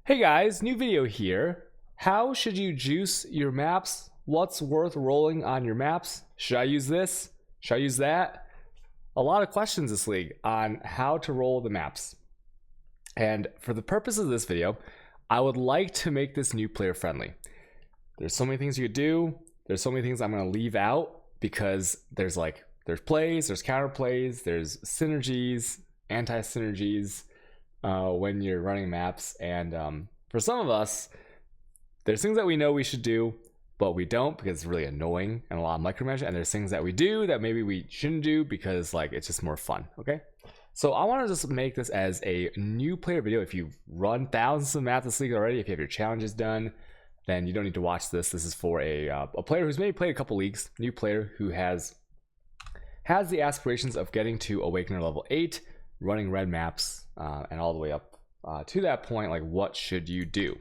Hey guys, new video here. How should you juice your maps? What's worth rolling on your maps? Should I use this? Should I use that? A lot of questions this league on how to roll the maps. And for the purpose of this video, I would like to make this new player friendly. There's so many things you could do. There's so many things I'm going to leave out because there's plays, there's counter plays, there's synergies, anti-synergies when you're running maps. And for some of us, there's things that we know we should do, but we don't because it's really annoying and a lot of micromanagement. And there's things that we do that maybe we shouldn't do because it's just more fun. Okay. So I want to just make this as a new player video. If you've run thousands of maps this league already, if you have your challenges done, then you don't need to watch this. This is for a player who's maybe played a couple leagues, new player who has the aspirations of getting to Awakener level 8, running red maps, and all the way up to that point. Like, what should you do?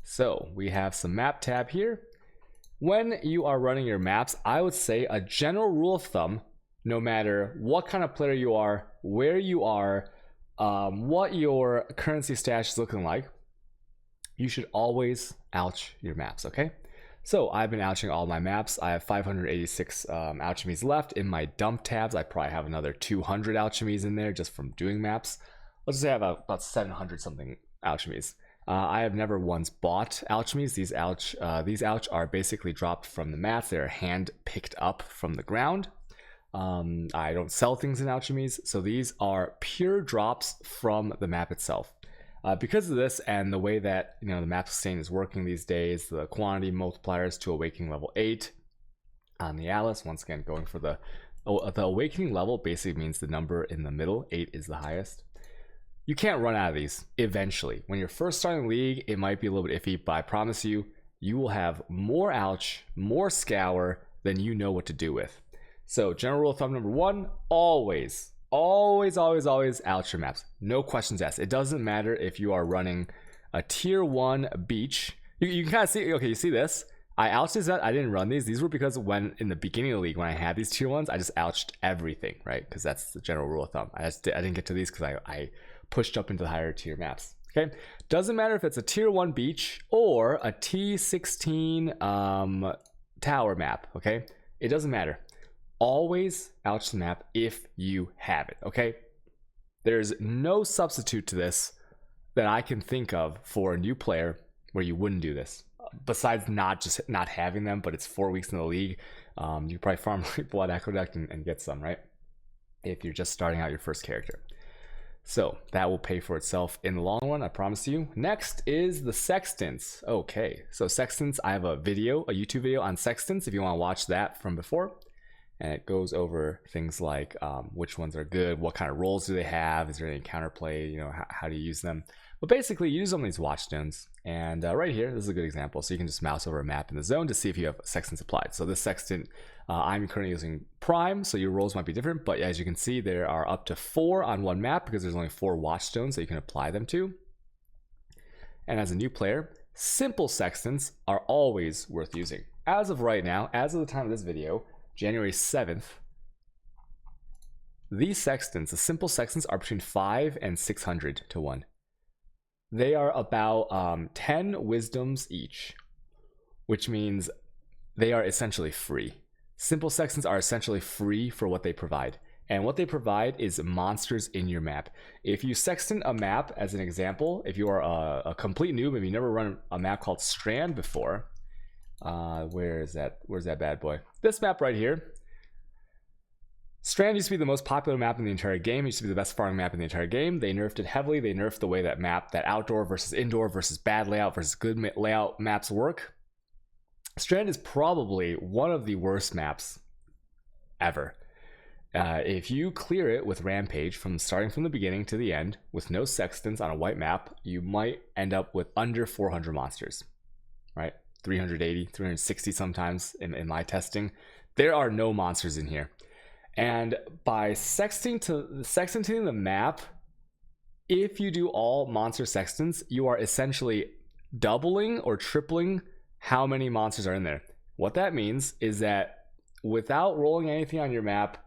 So we have some map tab here. When you are running your maps, I would say a general rule of thumb, no matter what kind of player you are, where you are, what your currency stash is looking like, you should always ouch your maps, okay? So I've been ouching all my maps. I have 586 alchemies left. In my dump tabs, I probably have another 200 alchemies in there just from doing maps. Let's just say I have about 700 something alchemies. I have never once bought alchemies. These ouch are basically dropped from the mats. They're hand picked up from the ground. I don't sell things in alchemies, so these are pure drops from the map itself. Because of this and the way that the map sustain is working these days, the quantity multipliers to awakening level 8 on the Alice, once again going for the awakening level basically means the number in the middle. 8 is the highest. You can't run out of these eventually. When you're first starting the league, it might be a little bit iffy, but I promise you, you will have more ouch, more scour than you know what to do with. So general rule of thumb number 1, always ouch your maps. No questions asked. It doesn't matter if you are running a tier 1 beach. You can kind of see, okay, you see this? I ouched these. I didn't run these. These were because when in the beginning of the league, when I had these tier 1s, I just ouched everything, right? Because that's the general rule of thumb. I didn't get to these because I pushed up into the higher tier maps. Okay, doesn't matter if it's a tier 1 beach or a T16 tower map. Okay, it doesn't matter. Always ouch the map if you have it. Okay, there's no substitute to this that I can think of for a new player where you wouldn't do this, besides not having them. But it's 4 weeks in the league. You probably farm like Blood Aqueduct and get some, right, if you're just starting out your first character. So that will pay for itself in the long run, I promise you. Next is the Sextants. Okay, so Sextants, I have a YouTube video on Sextants if you want to watch that from before. And it goes over things like which ones are good, what kind of roles do they have, is there any counterplay, how do you use them. But basically, you use them on these watchstones. And right here, this is a good example. So you can just mouse over a map in the zone to see if you have Sextants applied. So this Sextant, I'm currently using Prime, so your roles might be different. But as you can see, there are up to 4 on one map because there's only 4 watchstones that you can apply them to. And as a new player, simple Sextants are always worth using. As of right now, as of the time of this video, January 7th, these Sextants, the simple Sextants, are between 5 and 600 to 1. They are about 10 wisdoms each, which means they are essentially free. Simple Sextants are essentially free for what they provide. And what they provide is monsters in your map. If you sextant a map, as an example, if you are a complete noob, if you never run a map called Strand before, where's that bad boy? This map right here. Strand used to be the most popular map in the entire game. It used to be the best farming map in the entire game. They nerfed it heavily. They nerfed the way that outdoor versus indoor versus bad layout versus good layout maps work. Strand is probably one of the worst maps ever. If you clear it with Rampage starting from the beginning to the end with no Sextants on a white map, you might end up with under 400 monsters, right? 380, 360 sometimes in my testing. There are no monsters in here. And by sextanting the map, if you do all monster Sextants, you are essentially doubling or tripling how many monsters are in there. What that means is that without rolling anything on your map,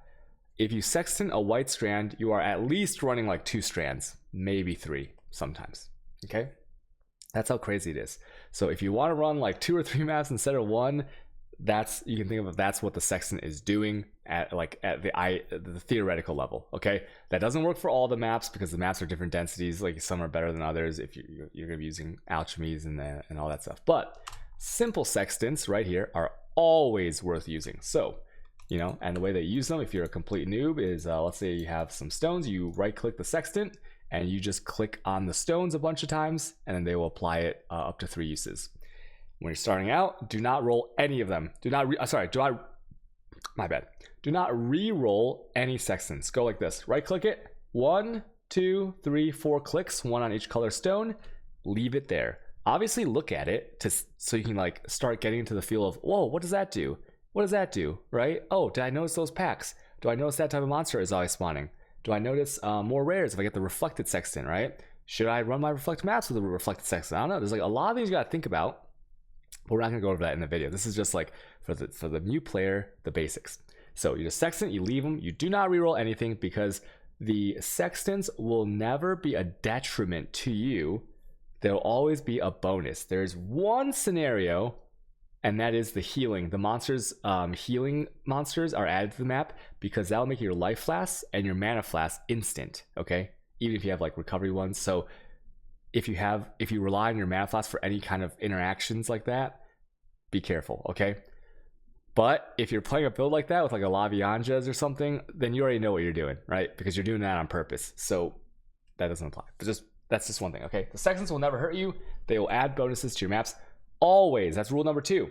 if you sextant a white strand, you are at least running like 2 strands, maybe 3 sometimes. Okay, That's how crazy it is. So if you want to run like 2 or 3 maps instead of 1, you can think of that's what the Sextant is doing at the theoretical level. Okay, that doesn't work for all the maps because the maps are different densities. Like some are better than others if you're going to be using alchemies and all that stuff. But simple sextants right here are always worth using. So, and the way they use them, if you're a complete noob, is let's say you have some stones, you right click the sextant and you just click on the stones a bunch of times, and then they will apply it up to 3 uses. When you're starting out, do not roll any of them. Do not re-roll any sextants. Go like this. Right click it. 1, 2, 3, 4 clicks, 1 on each color stone. Leave it there. Obviously look at it so you can like start getting into the feel of, whoa, what does that do? What does that do? Right? Oh, did I notice those packs? Do I notice that type of monster is always spawning? Do I notice more rares if I get the reflected sextant, right? Should I run my reflect maps with the reflected sextant? I don't know. There's like a lot of things you got to think about. But we're not going to go over that in the video. This is just like for the new player, the basics. So you just sextant, you leave them. You do not reroll anything because the sextants will never be a detriment to you. They'll always be a bonus. There's one scenario, and that is the healing. The monsters, healing monsters are added to the map because that'll make your life flasks and your mana flasks instant, okay? Even if you have like recovery ones. So if you rely on your mana flasks for any kind of interactions like that, be careful, okay? But if you're playing a build like that with like a Lavianjas or something, then you already know what you're doing, right? Because you're doing that on purpose. So that doesn't apply. But that's just one thing, okay? The sextants will never hurt you. They will add bonuses to your maps. Always, that's rule number 2.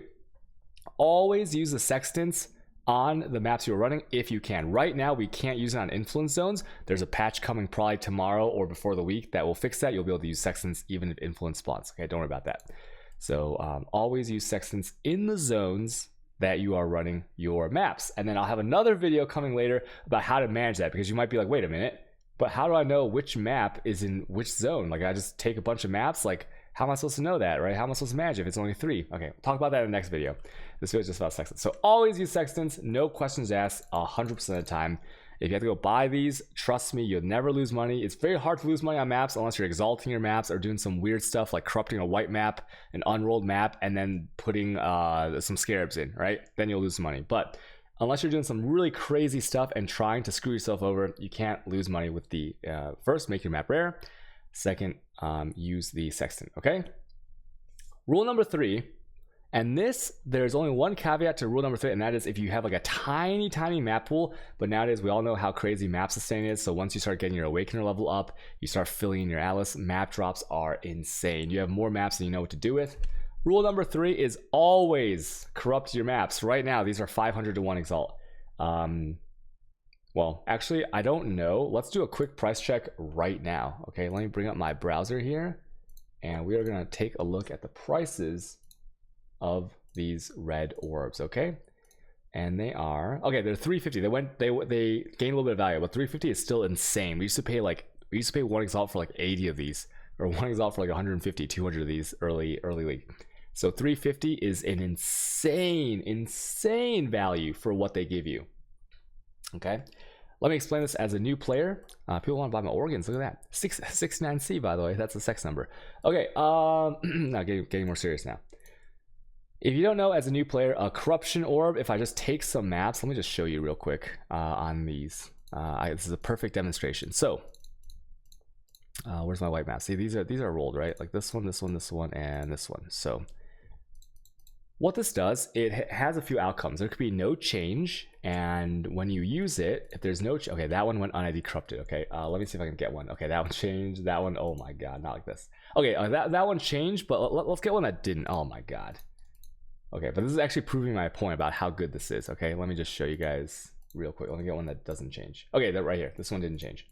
Always use the sextants on the maps you're running if you can. Right now, we can't use it on influence zones. There's a patch coming probably tomorrow or before the week that will fix that. You'll be able to use sextants even if influence spawns, okay? Don't worry about that. So always use sextants in the zones that you are running your maps. And then I'll have another video coming later about how to manage that, because you might be like, wait a minute, but how do I know which map is in which zone? Like I just take a bunch of maps, like how am I supposed to know that, right? How am I supposed to manage it if it's only 3? Okay, we'll talk about that in the next video. This video is just about sextants. So always use sextants, no questions asked 100% of the time. If you have to go buy these, trust me, you'll never lose money. It's very hard to lose money on maps unless you're exalting your maps or doing some weird stuff like corrupting a white map, an unrolled map, and then putting some scarabs in, right? Then you'll lose some money. But unless you're doing some really crazy stuff and trying to screw yourself over, you can't lose money with the first, make your map rare. Second, use the sextant, okay? Rule number 3, and there's only one caveat to rule number 3, and that is if you have like a tiny map pool. But nowadays we all know how crazy map sustain is, so once you start getting your awakener level up, you start filling in your atlas, map drops are insane. You have more maps than you know what to do with. Rule number 3 is always corrupt your maps. Right now these are 500 to 1 exalt. Well, actually, I don't know. Let's do a quick price check right now. Okay, let me bring up my browser here, and we are going to take a look at the prices of these red orbs, okay? And they're 350. They gained a little bit of value, but 350 is still insane. We used to pay 1 exalt for like 80 of these, or 1 exalt for like 150, 200 of these early league. So 350 is an insane value for what they give you. Okay, let me explain this as a new player. People want to buy my organs. Look at that. 69C, by the way. That's the sex number. Okay, now getting more serious now. If you don't know, as a new player, a corruption orb, if I just take some maps, let me just show you real quick on these. This is a perfect demonstration. So, where's my white map? See, these are rolled, right? Like this one, and this one. So, what this does, it has a few outcomes. There could be no change, and when you use it, if there's no okay, that one went un-ID corrupted. Okay, let me see if I can get one. Okay, that one changed. That one, oh my god, not like this. Okay, that one changed, but let's get one that didn't. Oh my god. Okay, but this is actually proving my point about how good this is. Okay, let me just show you guys real quick. Let me get one that doesn't change. Okay, that right here. This one didn't change.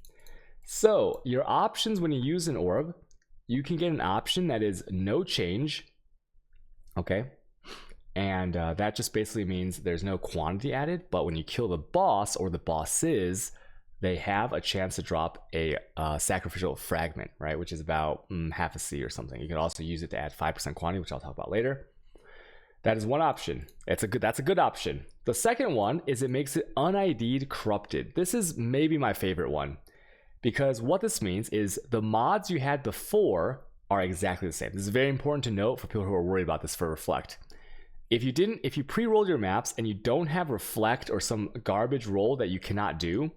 So your options when you use an orb, you can get an option that is no change. Okay. And that just basically means there's no quantity added, but when you kill the boss or the bosses, they have a chance to drop a sacrificial fragment, right? Which is about half a C or something. You can also use it to add 5% quantity, which I'll talk about later. That is one option. That's a good option. The second one is it makes it un-ID'd corrupted. This is maybe my favorite one, because what this means is the mods you had before are exactly the same. This is very important to note for people who are worried about this for reflect. If you pre-rolled your maps and you don't have reflect or some garbage roll that you cannot do,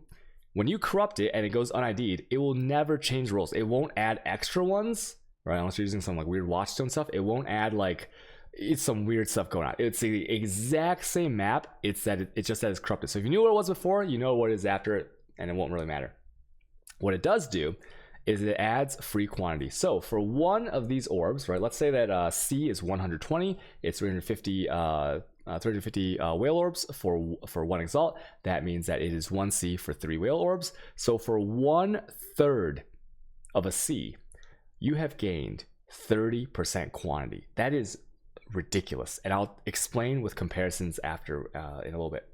when you corrupt it and it goes unID'd, it will never change rolls. It won't add extra ones, right? Unless you're using some like weird watchstone stuff. It won't add like, it's some weird stuff going on. It's the exact same map. It's that it's just that it's corrupted. So if you knew what it was before, you know what it is after it, and it won't really matter. What it does do is it adds free quantity. So for one of these orbs, right, let's say that C is 120, it's 350 whale orbs for one exalt. That means that it is 1 C for 3 whale orbs. So for 1/3 of a C, you have gained 30% quantity. That is ridiculous, and I'll explain with comparisons after in a little bit.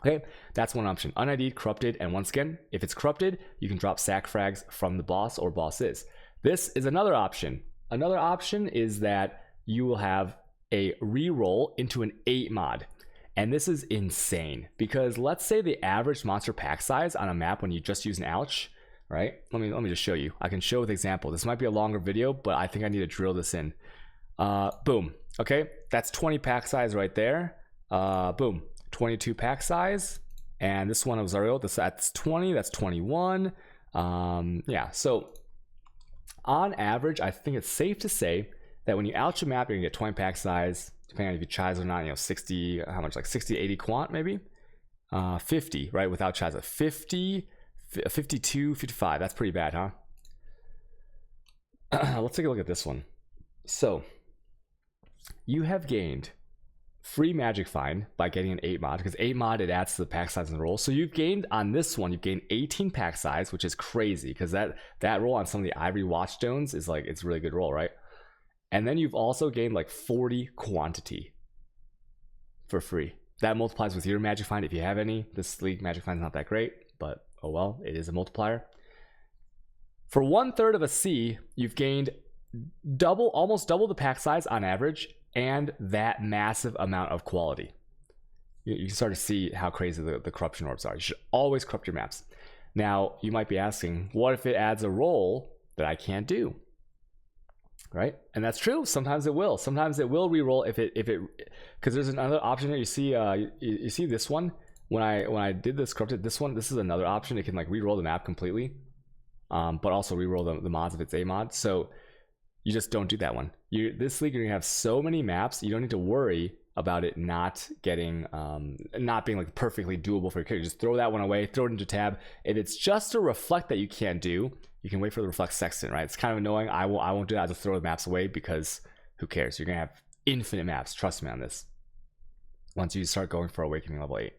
Okay, that's one option. Unid'd, corrupted, and once again, if it's corrupted, you can drop sack frags from the boss or bosses. This is another option. Another option is that you will have a reroll into an 8 mod. And this is insane because let's say the average monster pack size on a map when you just use an ouch, right? Let me just show you. I can show with example. This might be a longer video, but I think I need to drill this in. Boom. Okay, that's 20 pack size right there. Boom. 22 pack size, and this one was Ariel. That's 20. That's 21. Yeah. So on average, I think it's safe to say that when you ouch a map, you're gonna get 20 pack size. Depending on if you chise or not, 60. How much? Like 60 to 80 quant, maybe. 50, right? Without chise, 50, 52, 55. That's pretty bad, huh? Let's take a look at this one. So you have gained free magic find by getting an 8 mod, because 8 mod, it adds to the pack size and roll. So you've gained on this one, you've gained 18 pack size, which is crazy because that roll on some of the ivory watchstones is like, it's a really good roll, right? And then you've also gained like 40 quantity for free. That multiplies with your magic find if you have any. This league magic find is not that great, but oh well, it is a multiplier. For 1/3 of a C, you've gained almost double the pack size on average, and that massive amount of quality. You can start to see how crazy the corruption orbs are. You should always corrupt your maps. Now, you might be asking, what if it adds a roll that I can't do? Right? And that's true. Sometimes it will. Sometimes it will re-roll if it because there's another option here. You see this one. When I did this corrupted, this is another option. It can like re-roll the map completely, but also re-roll the mods if it's a mod. So you just don't do that one. This league, you're gonna have so many maps, you don't need to worry about it not getting not being like perfectly doable for your character. Just throw that one away, throw it into tab. If it's just a reflect that you can't do, you can wait for the reflect sextant, right? It's kind of annoying. I won't do that. I'll just throw the maps away because who cares? You're gonna have infinite maps. Trust me on this. Once you start going for awakening level 8.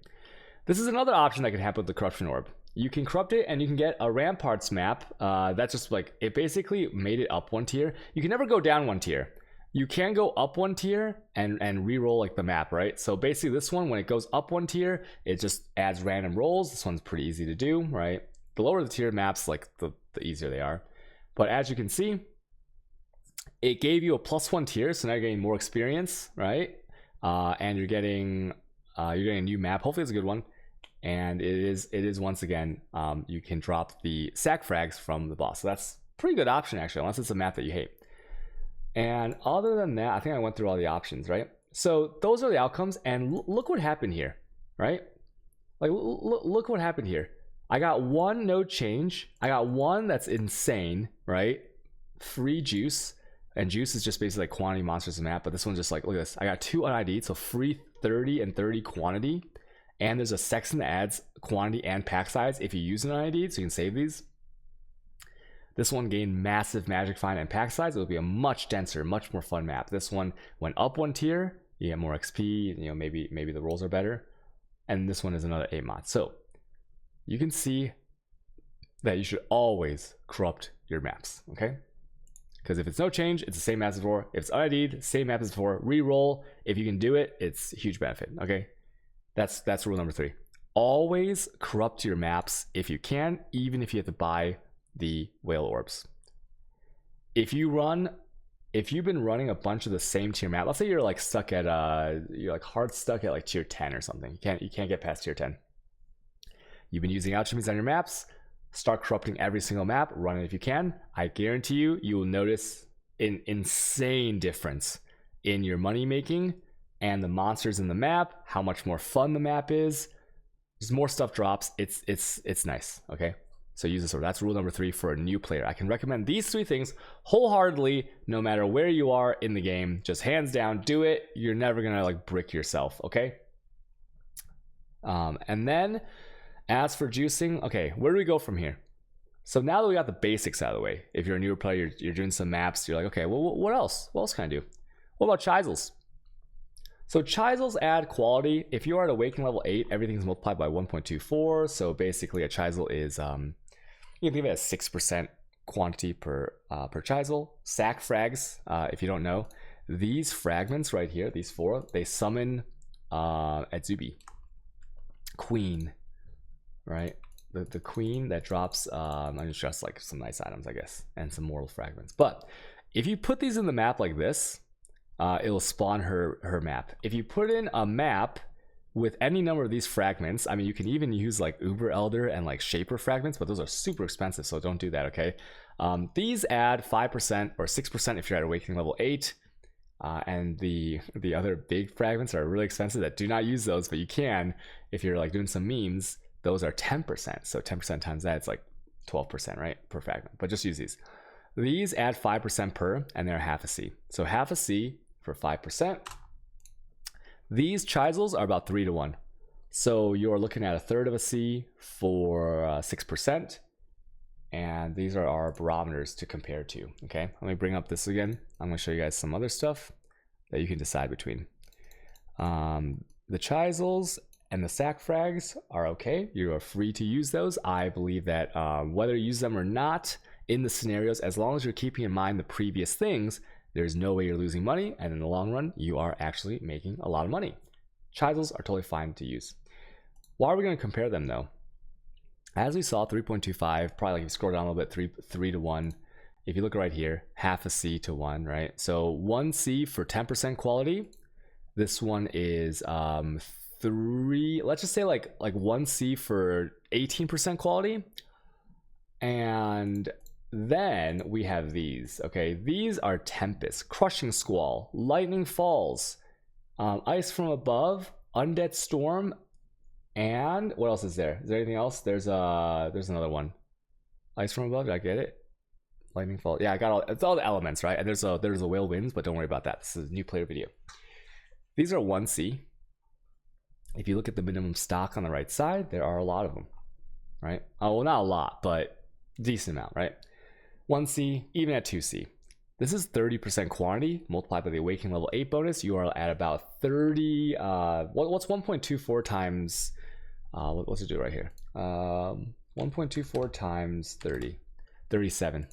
This is another option that can happen with the corruption orb. You can corrupt it and you can get a ramparts map. That's just like, it basically made it up 1 tier. You can never go down 1 tier. You can go up 1 tier and re-roll like the map, right? So basically this one, when it goes up 1 tier, it just adds random rolls. This one's pretty easy to do, right? The lower the tier maps, like the easier they are. But as you can see, it gave you a +1 tier, so now you're getting more experience, right? And you're getting a new map. Hopefully it's a good one. And it is once again, you can drop the sack frags from the boss. So that's a pretty good option actually, unless it's a map that you hate. And other than that, I think I went through all the options, right? So those are the outcomes, and look what happened here, right? Like look what happened here. I got 1 node change. I got 1 that's insane, right? Free juice, and juice is just basically like quantity monsters in the map, but this one's just like, look at this. I got 2 unID'd, so free 30 and 30 quantity. And there's a sextant that adds quantity and pack size if you use an unID'd, so you can save these. This one gained massive magic find and pack size. It will be a much denser, much more fun map. This one went up 1 tier. You get more XP. Maybe the rolls are better. And this one is another 8 mod. So you can see that you should always corrupt your maps, okay? Because if it's no change, it's the same map as before. If it's unID'd, same map as before. Re-roll. If you can do it, it's a huge benefit, okay? That's rule number 3. Always corrupt your maps if you can, even if you have to buy the whale orbs. If you've been running a bunch of the same tier map, let's say you're like stuck at you're like hard stuck at like tier 10 or something. You can't get past tier 10. You've been using alchemies on your maps. Start corrupting every single map, run it if you can. I guarantee you will notice an insane difference in your money making and the monsters in the map, how much more fun the map is. There's more stuff drops. It's nice, okay? So use this order. That's rule number 3 for a new player. I can recommend these 3 things wholeheartedly, no matter where you are in the game. Just hands down, do it. You're never gonna like brick yourself, okay? And then as for juicing, okay, where do we go from here? So now that we got the basics out of the way, if you're a newer player, you're doing some maps, you're like, okay, well, what else? What else can I do? What about Chisels? So Chisels add quality. If you are at Awakening level 8, everything's multiplied by 1.24. So basically a Chisel is, you can think of it as 6% quantity per Chisel. Sack frags, if you don't know, these fragments right here, these 4, they summon Atsubi. Queen, right? The queen that drops just like some nice items, I guess, and some mortal fragments. But if you put these in the map like this, it will spawn her map. If you put in a map with any number of these fragments, I mean, you can even use like Uber Elder and like Shaper fragments, but those are super expensive, so don't do that, okay? These add 5% or 6% if you're at Awakening level 8. And the other big fragments are really expensive that do not use those, but you can if you're like doing some memes. Those are 10%, so 10% times that, it's like 12%, right, per fragment. But just use these. These add 5% per, and they're half a C. So half a C for 5%. These Chisels are about 3 to 1. So you're looking at a third of a C for 6. And these are our barometers to compare to, okay? Let me bring up this again. I'm gonna show you guys some other stuff that you can decide between. The Chisels and the sack frags are okay. You are free to use those. I believe that whether you use them or not in the scenarios, as long as you're keeping in mind the previous things, there's no way you're losing money, and in the long run, you are actually making a lot of money. Chisels are totally fine to use. Why are we gonna compare them though? As we saw, 3.25, probably like if you scroll down a little bit, 3 to 1. If you look right here, half a C to 1, right? So 1 C for 10% quality. This one is 3, let's just say like 1 C for 18% quality. And then we have these, okay? These are Tempest, Crushing Squall, Lightning Falls, Ice from Above, Undead Storm, and what else is there? Is there anything else? There's another one. Ice from Above, did I get it? Lightning Fall. Yeah, I got all, it's all the elements, right? And there's a Whale Winds, but don't worry about that. This is a new player video. These are 1C. If you look at the minimum stock on the right side, there are a lot of them, right? Oh, well, not a lot, but decent amount, right? 1C, even at 2C. This is 30% quantity multiplied by the Awakening level 8 bonus. You are at about 30. What's 1.24 times? What's it do right here? 1.24 times 30, 37.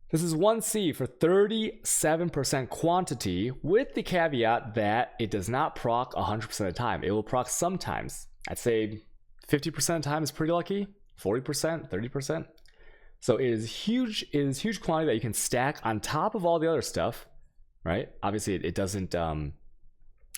This is 1C for 37% quantity, with the caveat that it does not proc 100% of the time. It will proc sometimes. I'd say 50% of the time is pretty lucky. 40%, 30%. So it is huge. It is huge quantity that you can stack on top of all the other stuff, right? Obviously, it doesn't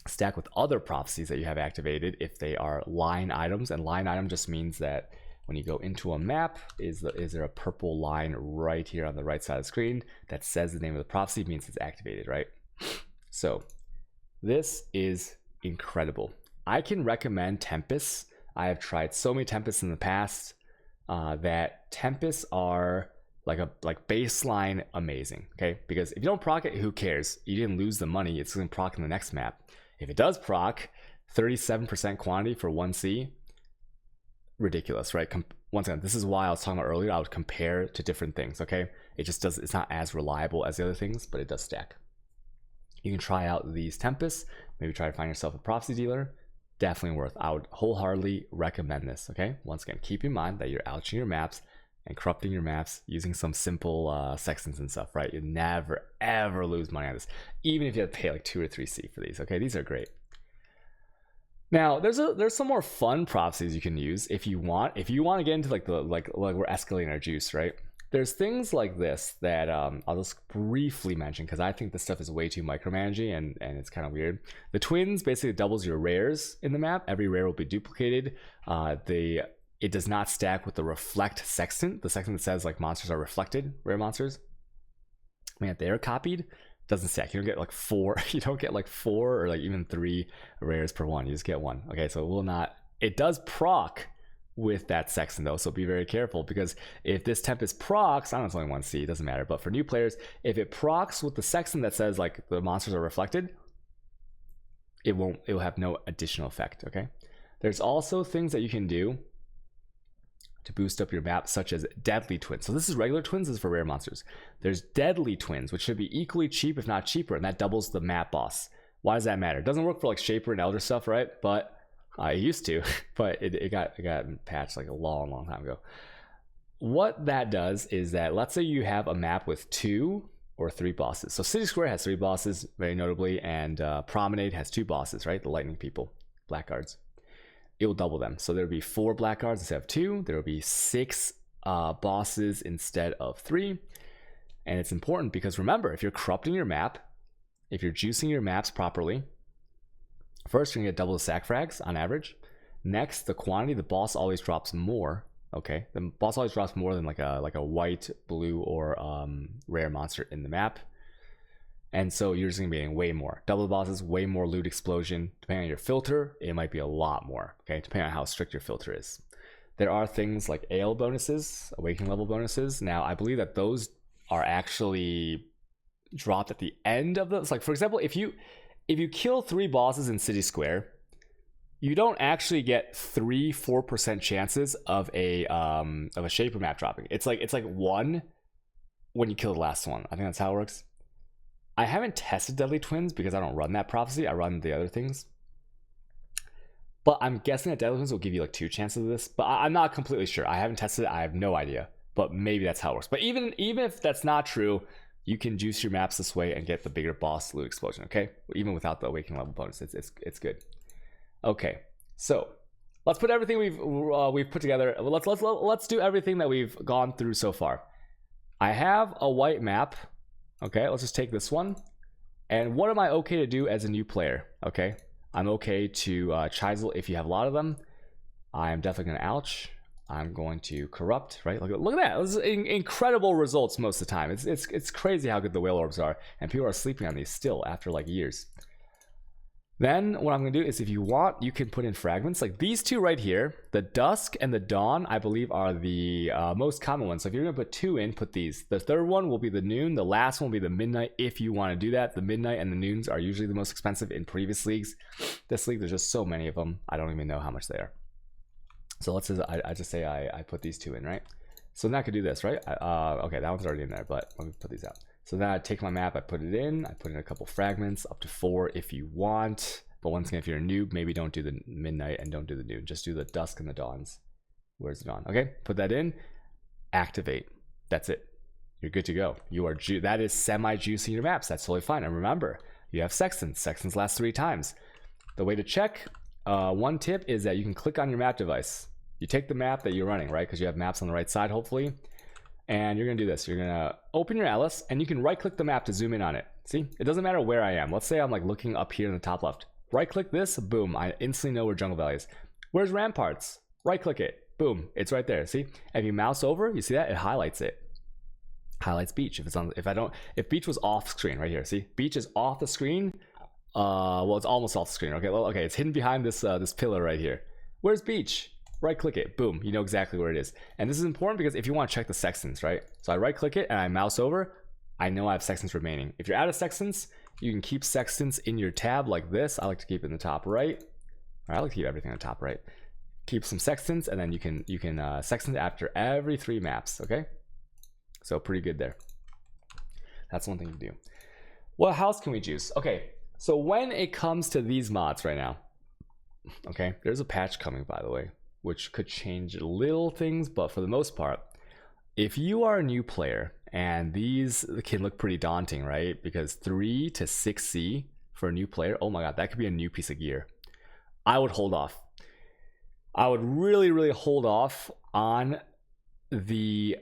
stack with other prophecies that you have activated if they are line items. And line item just means that when you go into a map, is there a purple line right here on the right side of the screen that says the name of the prophecy? It means it's activated, right? So this is incredible. I can recommend Tempests. I have tried so many Tempests in the past. That Tempests are like baseline amazing, okay? Because if you don't proc it, who cares? You didn't lose the money. It's going to proc in the next map. If it does proc, 37% quantity for 1C, ridiculous, right? Once again, this is why I was talking about earlier. I would compare to different things, okay? It just does. It's not as reliable as the other things, but it does stack. You can try out these Tempests. Maybe try to find yourself a prophecy dealer. Definitely worth. I would wholeheartedly recommend this, okay? Once again, keep in mind that you're ouching your maps and corrupting your maps using some simple sextants and stuff, right? You never ever lose money on this, even if you have to pay like 2 or 3C for these, okay? These are great. Now there's some more fun prophecies you can use if you want. If you want to get into like we're escalating our juice, right? There's things like this that I'll just briefly mention because I think this stuff is way too micromanaging and it's kind of weird. The twins basically doubles your rares in the map. Every rare will be duplicated. it does not stack with the reflect sextant, the sextant that says like monsters are reflected, rare monsters. Man, if they're copied, doesn't stack. You don't get like 4, you don't get like 4 or like even 3 rares per one. You just get 1. Okay, so it will not, it does proc with that sextant though, so be very careful, because if this Tempest procs, I don't know, it's only 1C, it doesn't matter, but for new players, if it procs with the sextant that says like the monsters are reflected, it will have no additional effect. Okay, there's also things that you can do to boost up your map, such as deadly twins. So this is regular twins, this is for rare monsters. There's deadly twins, which should be equally cheap if not cheaper, and that doubles the map boss. Why does that matter? It doesn't work for like Shaper and Elder stuff, right? But it used to, but it got patched like a long time ago. What that does is that, let's say you have a map with 2 or 3 bosses. So City Square has 3 bosses, very notably, and Promenade has 2 bosses, right? The lightning people, blackguards. It will double them. So there'll be 4 blackguards instead of 2. There will be 6 bosses instead of 3. And it's important because remember, if you're corrupting your map, if you're juicing your maps properly, first you're gonna get double the sack frags on average. Next, the quantity, the boss always drops more. Okay, the boss always drops more than like a white, blue, or rare monster in the map. And so you're just gonna be getting way more. Double the bosses, way more loot explosion. Depending on your filter, it might be a lot more. Okay, depending on how strict your filter is. There are things like AL bonuses, awakening level bonuses. Now, I believe that those are actually dropped at the end of the. Like for example, if you kill 3 bosses in City Square, you don't actually get 3-4% chances of a Shaper map dropping. It's like 1 when you kill the last one. I think that's how it works. I haven't tested Deadly Twins because I don't run that prophecy. I run the other things. But I'm guessing that Deadly Twins will give you like 2 chances of this. But I'm not completely sure. I haven't tested it. I have no idea. But maybe that's how it works. But even if that's not true, you can juice your maps this way and get the bigger boss loot explosion. Okay, even without the awakening level bonus, it's good. Okay, so let's put everything we've put together. Let's do everything that we've gone through so far. I have a white map. Okay, let's just take this one. And what am I okay to do as a new player? Okay, I'm okay to chisel if you have a lot of them. I'm definitely going to ouch. I'm going to corrupt, right? Look at that. This is incredible results most of the time. It's crazy how good the whale orbs are. And people are sleeping on these still after like years. Then what I'm going to do is, if you want, you can put in fragments like these 2 right here. The Dusk and the Dawn, I believe, are the most common ones. So if you're going to put 2 in, put these. The third one will be the Noon. The last one will be the Midnight if you want to do that. The Midnight and the Noons are usually the most expensive in previous leagues. This league, there's just so many of them. I don't even know how much they are. So let's say I just say I put these 2 in, right? So now I could do this, right? Okay, that one's already in there, but let me put these out. So then I take my map, I put it in, I put in a couple fragments, up to 4 if you want. But once again, if you're a noob, maybe don't do the Midnight and don't do the Noon. Just do the Dusk and the Dawns. Where's the Dawn? Okay, put that in, activate. That's it. You're good to go. You are that is semi-juicing your maps. That's totally fine. And remember, you have Sextants. Sextants last 3 times. The way to check, one tip is that you can click on your map device. You take the map that you're running, right? Because you have maps on the right side, hopefully. And you're going to do this. You're going to open your Alice, and you can right-click the map to zoom in on it. See? It doesn't matter where I am. Let's say I'm like looking up here in the top left. Right-click this, boom. I instantly know where Jungle Valley is. Where's Ramparts? Right-click it. Boom. It's right there. See? If you mouse over, you see that? It highlights it. Highlights beach. If beach was off screen right here, see? Beach is off the screen. Well, it's almost off the screen. Okay, well, okay, it's hidden behind this this pillar right here. Where's beach? Right click it, boom, you know exactly where it is. And this is important because if you want to check the sextants, right? So I right click it and I mouse over, I know I have sextants remaining. If you're out of sextants, you can keep sextants in your tab like this. I like to keep it in the top right. Or I like to keep everything on the top right. Keep some sextants, and then you can sextant after every 3 maps. Okay, so pretty good there. That's one thing to do. What else can we juice? Okay, so when it comes to these mods right now, okay, there's a patch coming, by the way, which could change little things, but for the most part, if you are a new player, and these can look pretty daunting, right? Because 3 to 6C for a new player, oh my god, that could be a new piece of gear. I would hold off. I would really hold off on the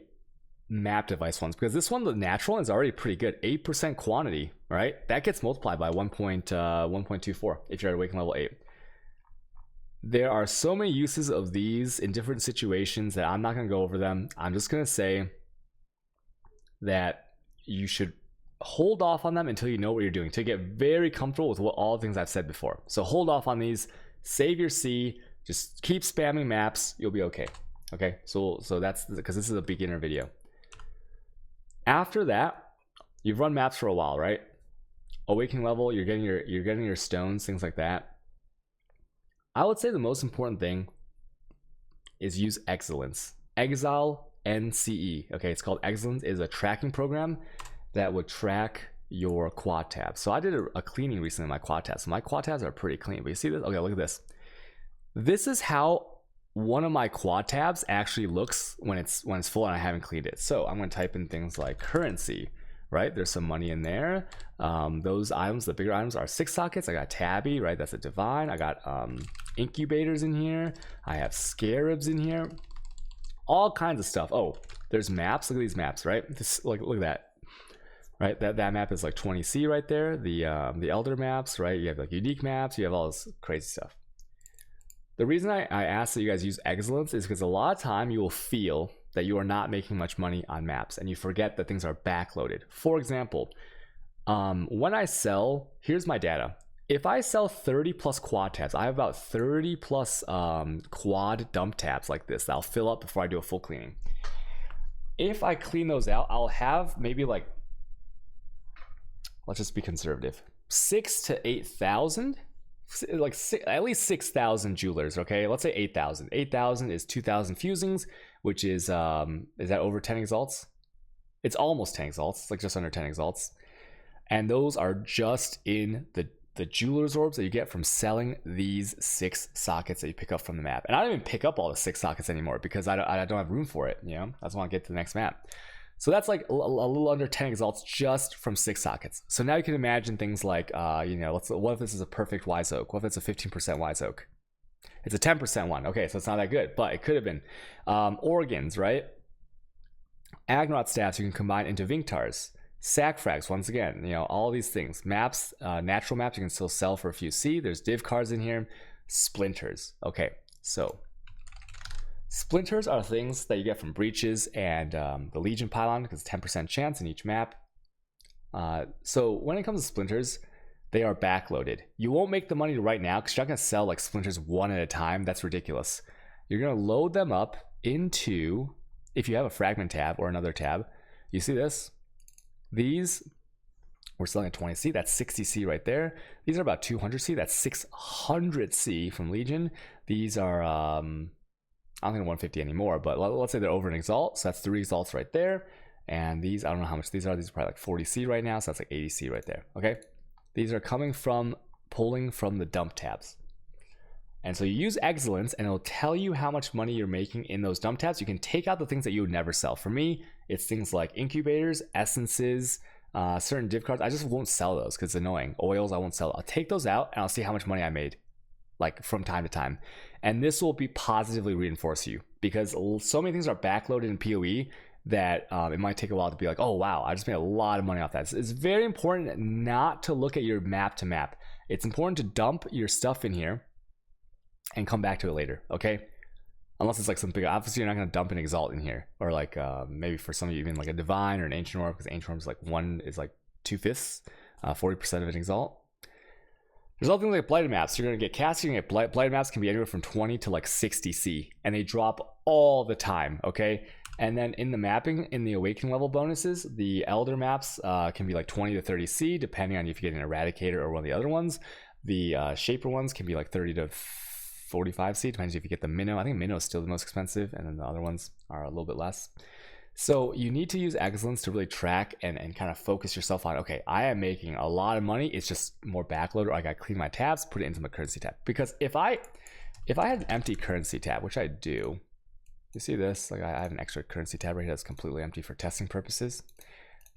map device ones, because this one, the natural one, is already pretty good. 8% quantity, right? That gets multiplied by 1.24 if you're at awakening level 8. there are so many uses of these in different situations that I'm not going to go over them. I'm just going to say that you should hold off on them until you know what you're doing, to get very comfortable with all the things I've said before. So hold off on these, save your C, just keep spamming maps, you'll be okay. Okay, so that's because this is a beginner video. After that, you've run maps for a while, right? Awakening level, you're getting your stones, things like that. I would say the most important thing is use Excellence. Exile NCE. Okay, it's called Excellence. It is a tracking program that would track your quad tabs. So I did a cleaning recently of my quad tabs. So my quad tabs are pretty clean. But you see this? Okay, look at this. This is how one of my quad tabs actually looks when it's full and I haven't cleaned it. So I'm going to type in things like currency, right? There's some money in there. Those items, the bigger items, are 6 sockets. I got tabby, right? That's a divine. I got incubators in here. I have scarabs in here. All kinds of stuff. Oh, there's maps. Look at these maps, right? This, look at that. Right, that map is like 20C right there. The elder maps, right? You have like unique maps. You have all this crazy stuff. The reason I ask that you guys use Excellence is because a lot of time you will feel that you are not making much money on maps and you forget that things are backloaded. For example, when I sell, here's my data. If I sell 30 plus quad tabs, I have about 30 plus quad dump tabs like this that I'll fill up before I do a full cleaning. If I clean those out, I'll have maybe like, let's just be conservative, 6,000 to 8,000, like at least 6,000 jewelers. Okay, let's say 8,000. 8,000 is 2,000 fusings, which is that over 10 exalts? It's almost 10 exalts. It's like just under 10 exalts, and those are just in the jeweler's orbs that you get from selling these 6 sockets that you pick up from the map. And I don't even pick up all the 6 sockets anymore because I don't have room for it. You know, I just want to get to the next map. So that's like a little under 10 exalts just from 6 sockets. So now you can imagine things like, you know, what if this is a perfect wise oak? What if it's a 15% wise oak? It's a 10% one. Okay, so it's not that good, but it could have been. Organs, right? Agnaut staffs you can combine into Vinktars. Sack frags, once again, you know, all these things. Maps, natural maps you can still sell for a few C. There's div cards in here. Splinters. Okay, so splinters are things that you get from breaches and the Legion pylon, because 10% chance in each map. So when it comes to splinters, they are backloaded. You won't make the money right now because you're not going to sell like splinters one at a time. That's ridiculous. You're going to load them up into, if you have a fragment tab or another tab, you see this? These, we're selling at 20C. That's 60C right there. These are about 200C. That's 600C from Legion. These are, I don't think 150 anymore, but let's say they're over an exalt. So that's 3 exalts right there. And these, I don't know how much these are. These are probably like 40C right now. So that's like 80C right there. Okay. These are coming from pulling from the dump tabs. And so you use Excellence and it'll tell you how much money you're making in those dump tabs. You can take out the things that you would never sell. For me, it's things like incubators, essences, certain div cards. I just won't sell those because it's annoying. Oils, I won't sell. I'll take those out and I'll see how much money I made, like from time to time. And this will be positively reinforce you because so many things are backloaded in PoE that it might take a while to be like, oh wow, I just made a lot of money off that. It's very important not to look at your map to map. It's important to dump your stuff in here and come back to it later, okay? Unless it's like something, obviously you're not going to dump an exalt in here, or like maybe for some of you even like a divine or an ancient orb, because ancient orb is like 2/5, 40% of an exalt. There's other things like blighted maps. You're going to get cast, you're going to get blighted maps can be anywhere from 20 to like 60C, and they drop all the time, okay? And then in the mapping, in the awakening level bonuses, the elder maps can be like 20 to 30C, depending on if you get an eradicator or one of the other ones. The shaper ones can be like 30 to 45C, depends if you get the minnow. I think minnow is still the most expensive, and then the other ones are a little bit less. So you need to use Excellence to really track and kind of focus yourself on, okay, I am making a lot of money. It's just more backload, or I got to clean my tabs, put it into my currency tab. Because if I had an empty currency tab, which I do, you see this? Like I have an extra currency tab right here that's completely empty for testing purposes.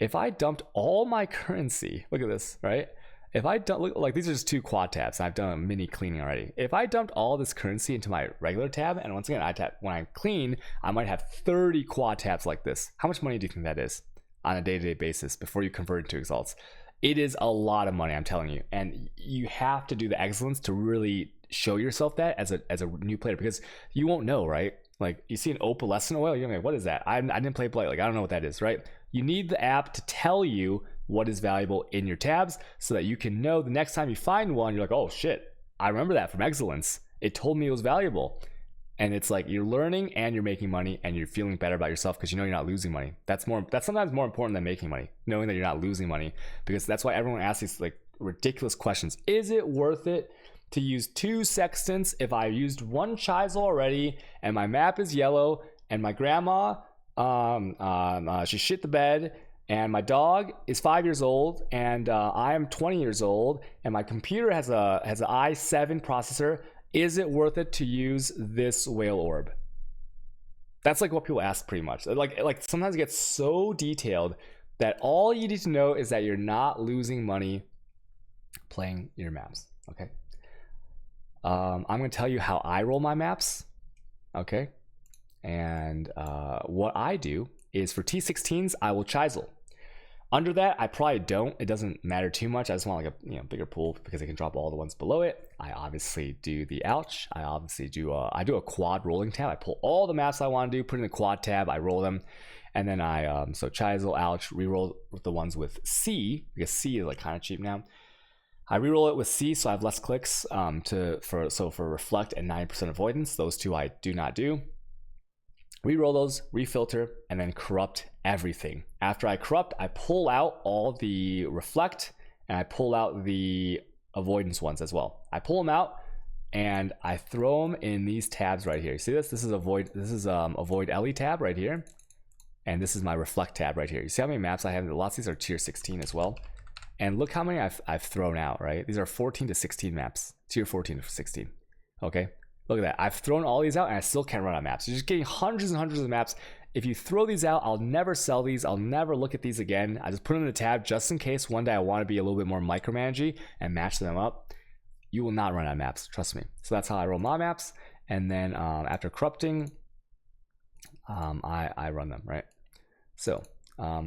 If I dumped all my currency, look at this, right? If I dump, like these are just 2 quad tabs, and I've done a mini cleaning already. If I dumped all this currency into my regular tab, and once again, when I clean, I might have 30 quad tabs like this. How much money do you think that is on a day-to-day basis before you convert it to exalts? It is a lot of money, I'm telling you. And you have to do the Excellence to really show yourself that as a new player, because you won't know, right? Like you see an opalescent oil, you're like, what is that? I didn't play Blight, like I don't know what that is, right? You need the app to tell you what is valuable in your tabs so that you can know the next time you find one, you're like, oh shit, I remember that from Excellence. It told me it was valuable. And it's like you're learning and you're making money and you're feeling better about yourself because you know you're not losing money. That's sometimes more important than making money, knowing that you're not losing money, because that's why everyone asks these like ridiculous questions. Is it worth it to use 2 sextants if I used 1 chisel already and my map is yellow and my grandma she shit the bed and my dog is 5 years old and I am 20 years old and my computer has an i7 processor? Is it worth it to use this whale orb? That's like what people ask pretty much. Like sometimes it gets so detailed that all you need to know is that you're not losing money playing your maps, okay? I'm gonna tell you how I roll my maps, okay? And what I do is for T16s, I will chisel. Under that, I probably don't. It doesn't matter too much. I just want like a bigger pool because I can drop all the ones below it. I obviously do the ouch. I obviously do I do a quad rolling tab. I pull all the maps I want to do, put in the quad tab, I roll them, and then I so chisel, ouch, reroll with the ones with C because C is like kind of cheap now. I reroll it with C so I have less clicks for reflect and 9% avoidance. Those two I do not do. Reroll those, refilter, and then corrupt everything. After I corrupt, I pull out all the reflect and I pull out the avoidance ones as well. I pull them out and I throw them in these tabs right here. You see this? This is avoid LE tab right here. And this is my reflect tab right here. You see how many maps I have? Lots of these are tier 16 as well. And look how many I've thrown out, right? These are 14 to 16 maps, tier 14 to 16, okay? Look at that. I've thrown all these out and I still can't run on maps. You're just getting hundreds and hundreds of maps. If you throw these out, I'll never sell these. I'll never look at these again. I just put them in a tab just in case one day I want to be a little bit more micromanagey and match them up. You will not run on maps, trust me. So that's how I roll my maps. And then after corrupting, I run them, right? So I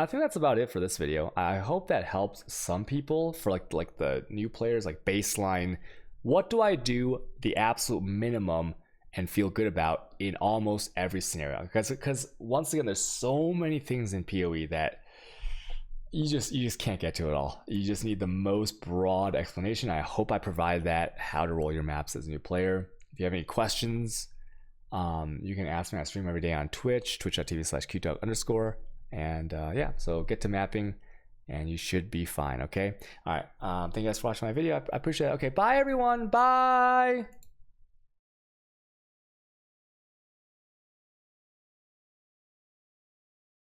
think that's about it for this video. I hope that helps some people for like the new players, like baseline. What do I do the absolute minimum and feel good about in almost every scenario? Because once again, there's so many things in PoE that you just can't get to it all. You just need the most broad explanation. I hope I provide that, how to roll your maps as a new player. If you have any questions, you can ask me. I stream every day on Twitch, twitch.tv/qdog_. And yeah, so get to mapping and you should be fine, okay? All right, thank you guys for watching my video. I appreciate it. Okay, bye everyone, bye!